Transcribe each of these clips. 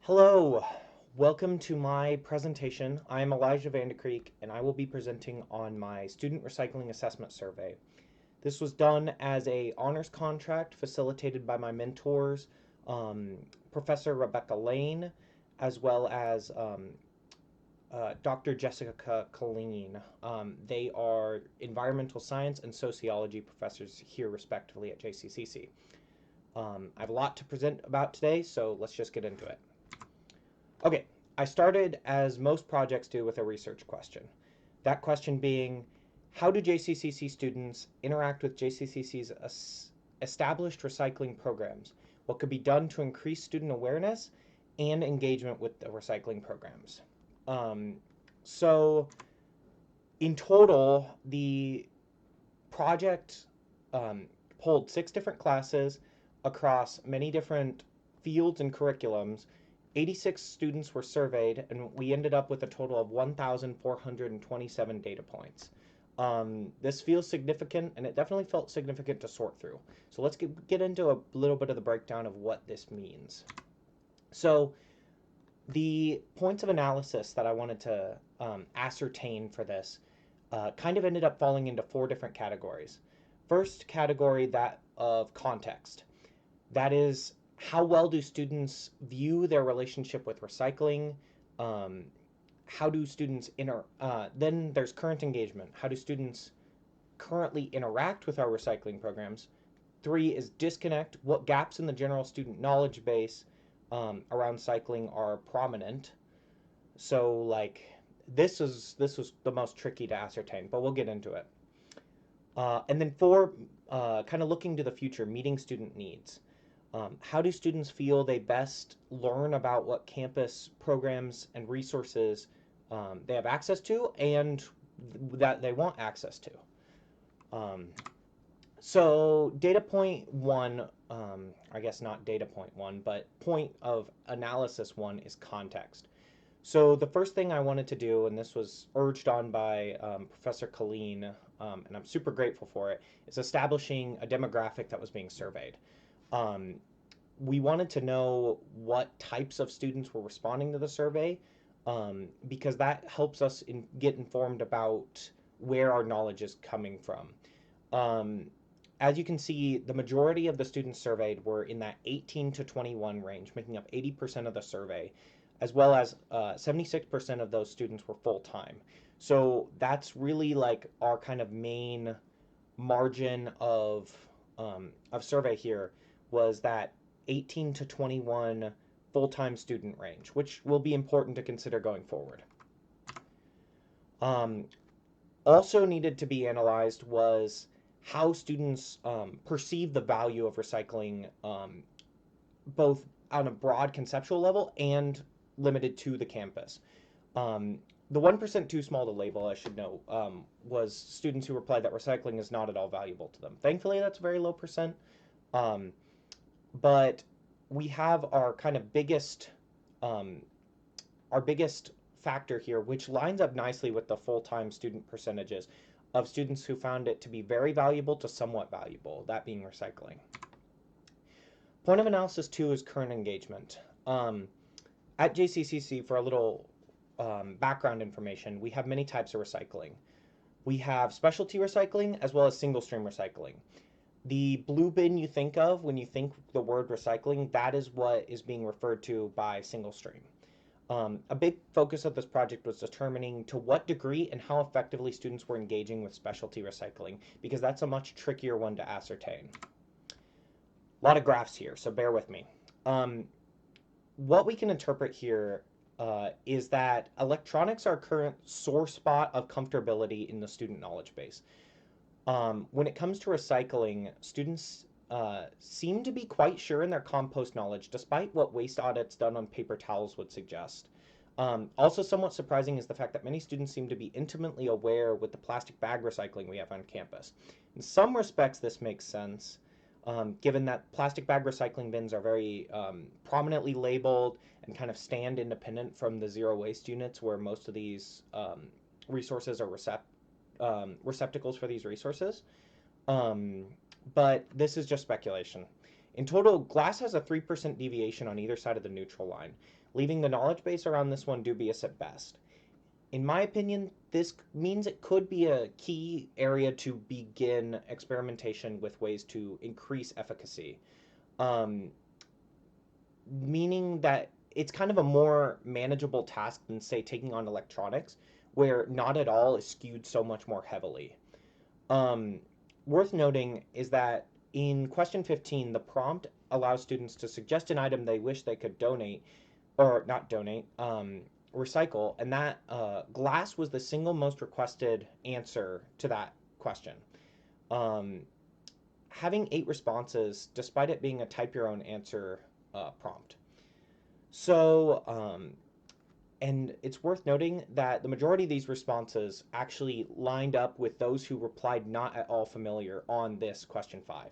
Hello, welcome to my presentation. I am Elijah VanDeCreek and I will be presenting on my Student Recycling Assessment Survey. This was done as a honors contract facilitated by my mentors, Professor Rebecca Lane, as well as Dr. Jessica Colleen. They are environmental science and sociology professors here respectively at JCCC. I have a lot to present about today, so let's just get into it. Okay, I started, as most projects do, with a research question. That question being, how do JCCC students interact with JCCC's established recycling programs? What could be done to increase student awareness and engagement with the recycling programs? So, in total, the project pulled 6 different classes across many different fields and curriculums. 86 students were surveyed, and we ended up with a total of 1,427 data points. This feels significant, and it definitely felt significant to sort through. So let's get into a little bit of the breakdown of what this means. So the points of analysis that I wanted to ascertain for this kind of ended up falling into 4 different categories. First category, that of context. That is, how well do students view their relationship with recycling? How do students then there's current engagement. How do students currently interact with our recycling programs? 3 is disconnect. What gaps in the general student knowledge base around cycling are prominent? So like this was the most tricky to ascertain, but we'll get into it. And then 4, kind of looking to the future, meeting student needs. How do students feel they best learn about what campus programs and resources they have access to and that they want access to? So data point 1, I guess not data point 1, but point of analysis 1 is context. So the first thing I wanted to do, and this was urged on by Professor Colleen, and I'm super grateful for it, is establishing a demographic that was being surveyed. We wanted to know what types of students were responding to the survey, because that helps us get informed about where our knowledge is coming from. As you can see, the majority of the students surveyed were in that 18 to 21 range, making up 80% of the survey, as well as 76% of those students were full-time. So that's really like our kind of main margin of survey here, was that 18 to 21 full-time student range, which will be important to consider going forward. Also needed to be analyzed was how students perceive the value of recycling, both on a broad conceptual level and limited to the campus. The 1% too small to label, I should note, was students who replied that recycling is not at all valuable to them. Thankfully, that's a very low percent. But we have our kind of biggest factor here, which lines up nicely with the full-time student percentages of students who found it to be very valuable to somewhat valuable, that being recycling. Point of analysis 2 is current engagement. At JCCC, for a little background information, we have many types of recycling. We have specialty recycling as well as single-stream recycling. The blue bin you think of when you think the word recycling, that is what is being referred to by single stream. A big focus of this project was determining to what degree and how effectively students were engaging with specialty recycling, because that's a much trickier one to ascertain. A lot of graphs here, so bear with me. What we can interpret here is that electronics are a current sore spot of comfortability in the student knowledge base. When it comes to recycling, students seem to be quite sure in their compost knowledge, despite what waste audits done on paper towels would suggest. Also somewhat surprising is the fact that many students seem to be intimately aware with the plastic bag recycling we have on campus. In some respects, this makes sense, given that plastic bag recycling bins are very prominently labeled and kind of stand independent from the zero waste units where most of these resources are receptacles for these resources. But this is just speculation. In total, glass has a 3% deviation on either side of the neutral line, leaving the knowledge base around this one dubious at best. In my opinion, this means it could be a key area to begin experimentation with ways to increase efficacy. Um, Meaning that it's kind of a more manageable task than, say, taking on electronics, where not at all is skewed so much more heavily. Um, Worth noting is that in question 15, the prompt allows students to suggest an item they wish they could donate, or not donate, recycle, and that glass was the single most requested answer to that question. Um, Having 8 responses, despite it being a type your own answer prompt. So, and it's worth noting that the majority of these responses actually lined up with those who replied not at all familiar on this question 5.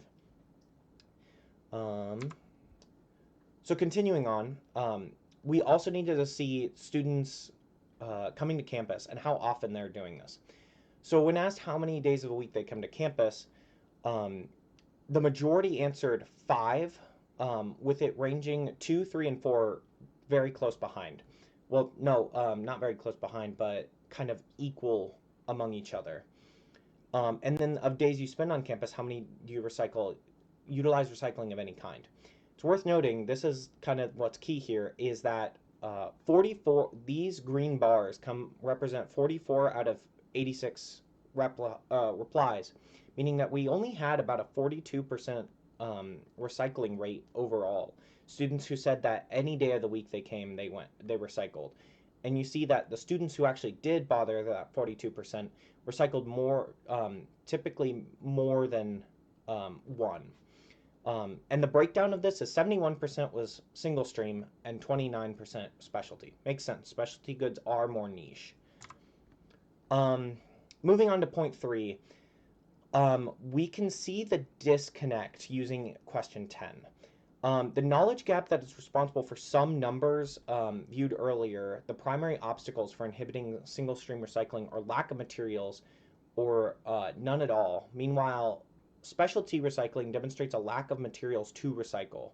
So continuing on, we also needed to see students coming to campus and how often they're doing this. So when asked how many days of the week they come to campus, the majority answered 5, with it ranging 2, 3, and 4 very close behind. Well, no, not very close behind, but kind of equal among each other. And then of days you spend on campus, how many do you utilize recycling of any kind? It's worth noting, this is kind of what's key here, is that 44, these green bars represent 44 out of 86 replies, meaning that we only had about a 42% recycling rate overall. Students who said that any day of the week they came, they recycled. And you see that the students who actually did bother, that 42%, recycled more, typically more than one. And the breakdown of this is 71% was single stream and 29% specialty. Makes sense. Specialty goods are more niche. Moving on to point 3, we can see the disconnect using question 10. The knowledge gap that is responsible for some numbers viewed earlier, the primary obstacles for inhibiting single stream recycling are lack of materials or none at all. Meanwhile, specialty recycling demonstrates a lack of materials to recycle.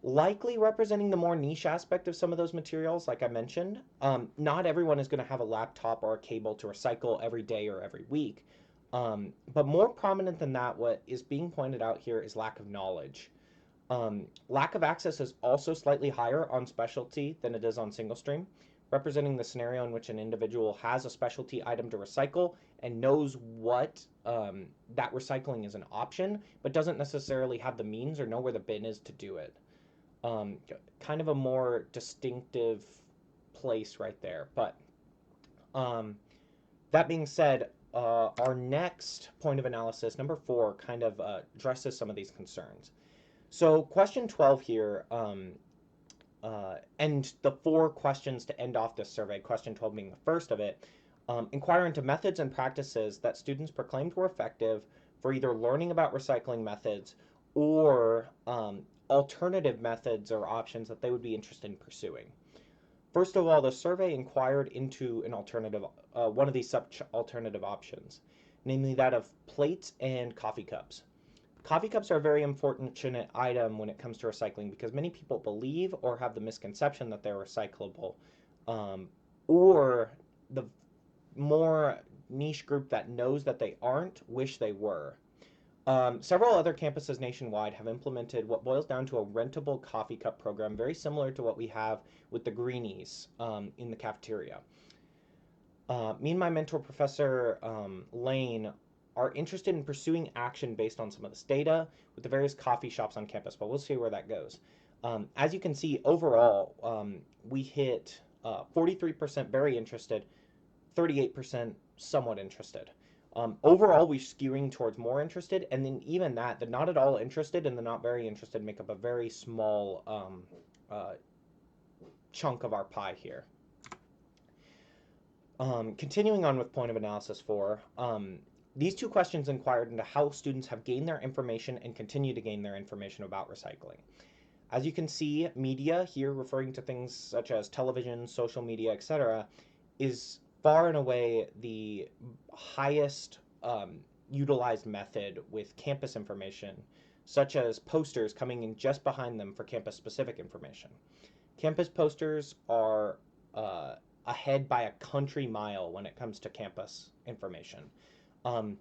Likely representing the more niche aspect of some of those materials, like I mentioned, not everyone is going to have a laptop or a cable to recycle every day or every week. But more prominent than that, what is being pointed out here is lack of knowledge. Lack of access is also slightly higher on specialty than it is on single stream, representing the scenario in which an individual has a specialty item to recycle and knows what that recycling is an option, but doesn't necessarily have the means or know where the bin is to do it. Kind of a more distinctive place right there. But that being said, our next point of analysis, number 4, kind of addresses some of these concerns. So question 12 here, and the 4 questions to end off this survey, question 12 being the first of it, inquire into methods and practices that students proclaimed were effective for either learning about recycling methods or alternative methods or options that they would be interested in pursuing. First of all, the survey inquired into an alternative, one of these such alternative options, namely that of plates and coffee cups. Coffee cups are a very unfortunate item when it comes to recycling because many people believe or have the misconception that they're recyclable, or the more niche group that knows that they aren't wish they were. Several other campuses nationwide have implemented what boils down to a rentable coffee cup program, very similar to what we have with the greenies in the cafeteria. Me and my mentor, Professor Lane, are interested in pursuing action based on some of this data with the various coffee shops on campus, but we'll see where that goes. As you can see, overall, we hit 43% very interested, 38% somewhat interested. Overall, we're skewing towards more interested, and then even that, the not at all interested and the not very interested make up a very small chunk of our pie here. Continuing on with point of analysis 4, these 2 questions inquired into how students have gained their information and continue to gain their information about recycling. As you can see, media, here referring to things such as television, social media, etc., is far and away the highest utilized method with campus information such as posters coming in just behind them for campus-specific information. Campus posters are ahead by a country mile when it comes to campus information. Um,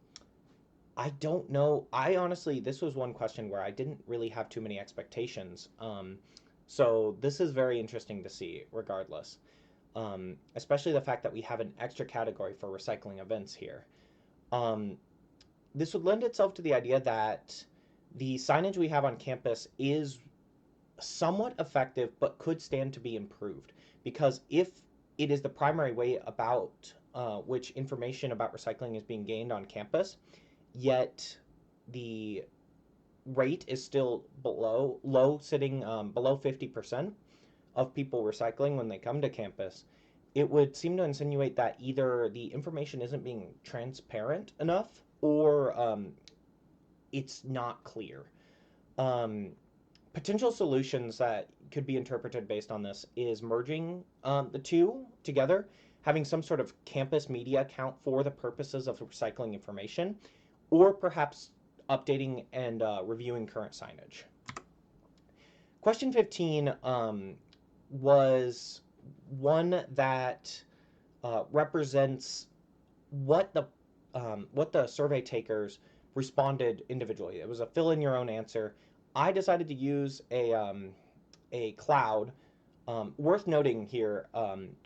I don't know. I honestly, this was one question where I didn't really have too many expectations. So this is very interesting to see, regardless. Especially the fact that we have an extra category for recycling events here. Um, this would lend itself to the idea that the signage we have on campus is somewhat effective, but could stand to be improved. Because if it is the primary way about which information about recycling is being gained on campus, yet the rate is still low, sitting below 50% of people recycling when they come to campus, it would seem to insinuate that either the information isn't being transparent enough or it's not clear. Um, Potential solutions that could be interpreted based on this is merging the two together, having some sort of campus media account for the purposes of recycling information, or perhaps updating and reviewing current signage. Question 15 was one that represents what the survey takers responded individually. It was a fill in your own answer. I decided to use a cloud. Worth noting here,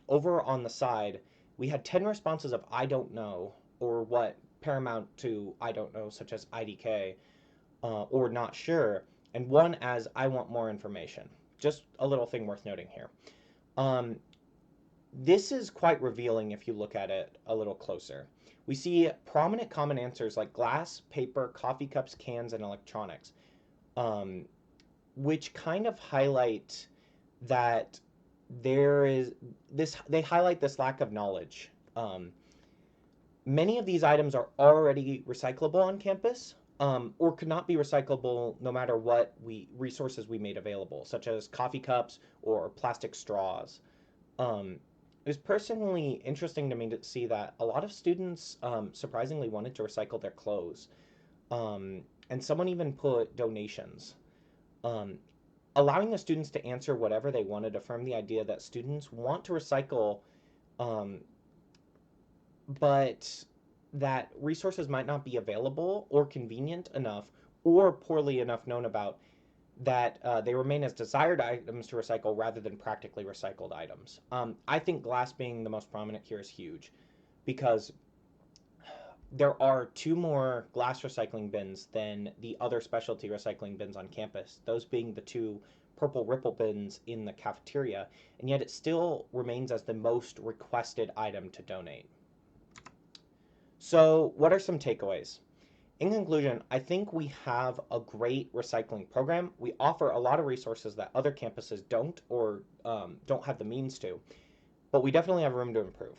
over on the side, we had 10 responses of I don't know, or what paramount to I don't know, such as IDK, or not sure, and one as I want more information. Just a little thing worth noting here. Um, this is quite revealing if you look at it a little closer. We see prominent common answers like glass, paper, coffee cups, cans, and electronics, which kind of highlight that there is this, they highlight this lack of knowledge. Many of these items are already recyclable on campus, or could not be recyclable no matter what resources we made available, such as coffee cups or plastic straws. It was personally interesting to me to see that a lot of students surprisingly wanted to recycle their clothes. And someone even put donations. Um, Allowing the students to answer whatever they wanted affirmed the idea that students want to recycle, um, but that resources might not be available or convenient enough or poorly enough known about that they remain as desired items to recycle rather than practically recycled items. I think glass being the most prominent here is huge because there are two more glass recycling bins than the other specialty recycling bins on campus, those being the two purple ripple bins in the cafeteria, and yet it still remains as the most requested item to donate. So, what are some takeaways? In conclusion, I think we have a great recycling program. We offer a lot of resources that other campuses don't or don't have the means to, but we definitely have room to improve.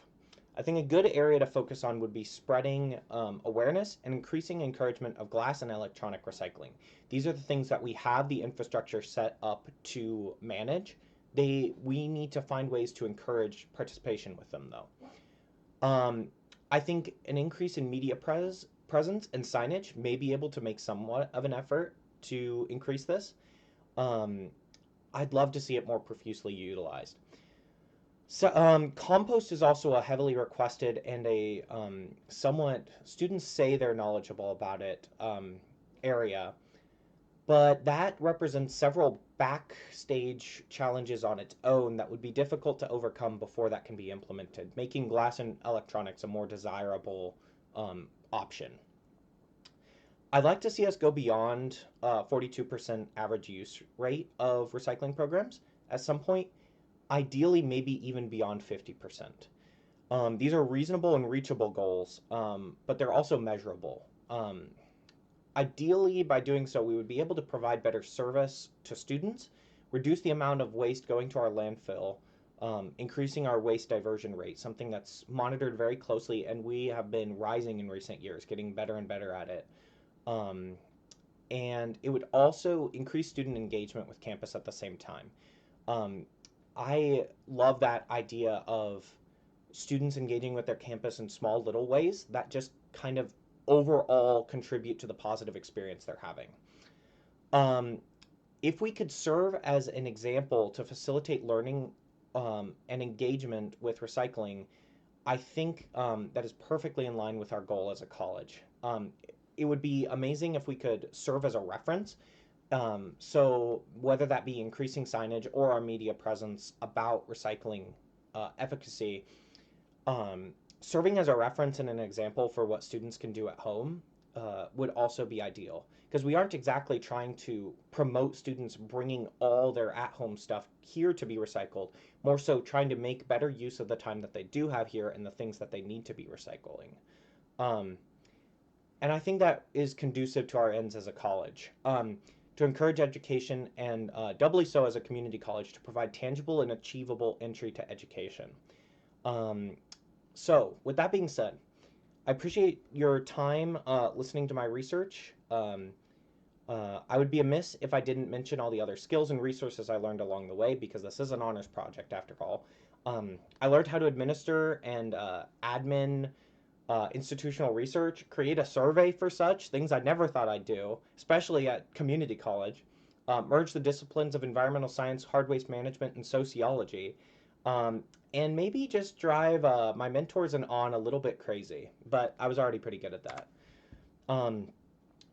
I think a good area to focus on would be spreading awareness and increasing encouragement of glass and electronic recycling. These are the things that we have the infrastructure set up to manage. We need to find ways to encourage participation with them, though. I think an increase in media presence and signage may be able to make somewhat of an effort to increase this. I'd love to see it more profusely utilized. So, compost is also a heavily requested and a somewhat, students say they're knowledgeable about it, area, but that represents several backstage challenges on its own that would be difficult to overcome before that can be implemented, making glass and electronics a more desirable option. I'd like to see us go beyond 42% average use rate of recycling programs at some point, ideally maybe even beyond 50%. These are reasonable and reachable goals, but they're also measurable. Ideally, by doing so, we would be able to provide better service to students, reduce the amount of waste going to our landfill, increasing our waste diversion rate, something that's monitored very closely, and we have been rising in recent years, getting better and better at it. And it would also increase student engagement with campus at the same time. I love that idea of students engaging with their campus in small little ways that just kind of overall contribute to the positive experience they're having. Um, if we could serve as an example to facilitate learning and engagement with recycling, I think that is perfectly in line with our goal as a college. It would be amazing if we could serve as a reference. So whether that be increasing signage or our media presence about recycling efficacy, um, serving as a reference and an example for what students can do at home would also be ideal, because we aren't exactly trying to promote students bringing all their at-home stuff here to be recycled, more so trying to make better use of the time that they do have here and the things that they need to be recycling. Um, and I think that is conducive to our ends as a college. To encourage education and doubly so as a community college to provide tangible and achievable entry to education. Um, so, with that being said, I appreciate your time listening to my research. I would be amiss if I didn't mention all the other skills and resources I learned along the way, because this is an honors project after all. I learned how to administer and admin institutional research, create a survey for such things I never thought I'd do, especially at community college, merge the disciplines of environmental science, hard waste management, and sociology, um, and maybe just drive my mentors and on a little bit crazy, but I was already pretty good at that. Um,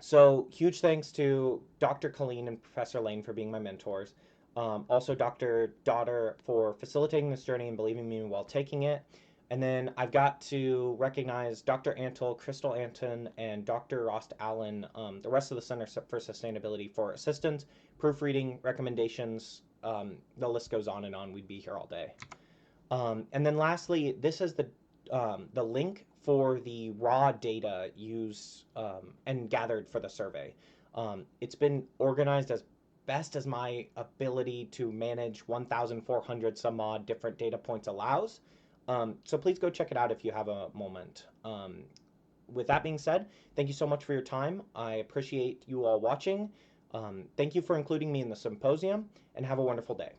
so huge thanks to Dr. Colleen and Professor Lane for being my mentors. Also Dr. Daughter for facilitating this journey and believing me while taking it. And then I've got to recognize Dr. Antle, Crystal Anton, and Dr. Rost Allen, the rest of the Center for Sustainability, for assistance, proofreading, recommendations. The list goes on and on. We'd be here all day. And then lastly, this is the link for the raw data used and gathered for the survey. It's been organized as best as my ability to manage 1,400 some odd different data points allows. So please go check it out if you have a moment. With that being said, thank you so much for your time. I appreciate you all watching. Thank you for including me in the symposium, and have a wonderful day.